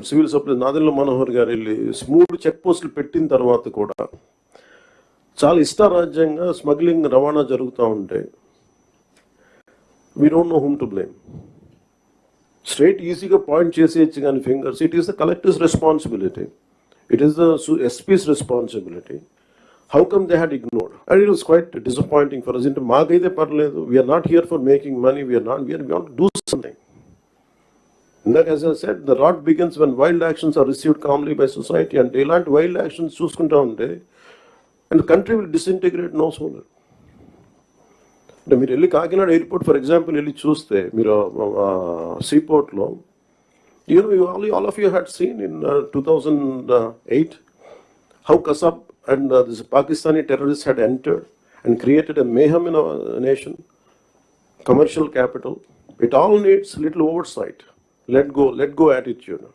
Civil supply Nadendla Manohar గారు వెళ్ళి 3 check పోస్టులు పెట్టిన తర్వాత కూడా చాలా ఇష్టారాజ్యంగా స్మగ్లింగ్ రవాణా జరుగుతూ ఉంటే we don't know whom to blame. Straight ఈజీగా పాయింట్ చేసేయచ్చు కానీ fingers, it is the collectives responsibility, it is the SPs responsibility. How come they had ignored? And it was quite disappointing for us. Into maagaide parledu, we are not here for making money, we want to do something. And that, as I said, the rot begins when wild actions are received calmly by society, and ilanti wild actions chuskunta unte and the country will disintegrate no sooner. అంటే మీరు వెళ్ళి Kakinada airport for example వెళ్ళి చూస్తే మీరు సీపోర్ట్లో all of you had seen in 2008 how Kasab and this Pakistani terrorists had entered and created a mayhem in our nation, commercial capital. It all needs little oversight, let go attitude.